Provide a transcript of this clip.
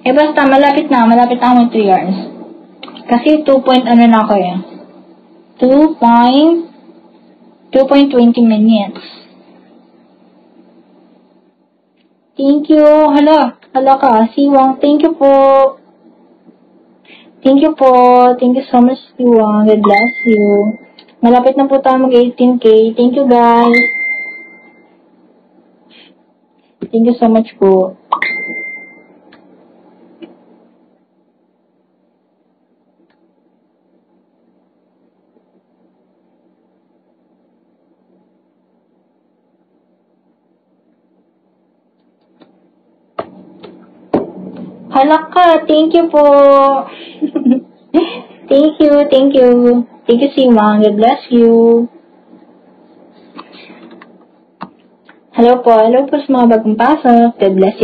Eh, basta, malapit na ako ng 2 hours. Kasi 2 ano na ako eh. 2.20 minutes. Thank you. Hala ka. Siwang. Thank you po. Thank you so much, Siwang. God bless you. Malapit na po tayo mag-18K. Thank you, guys. Thank you so much po. Hala ka. Thank you po. Thank you. Thank you, Siwang. God bless you. Hello po sa mga bagong pasok. God bless you.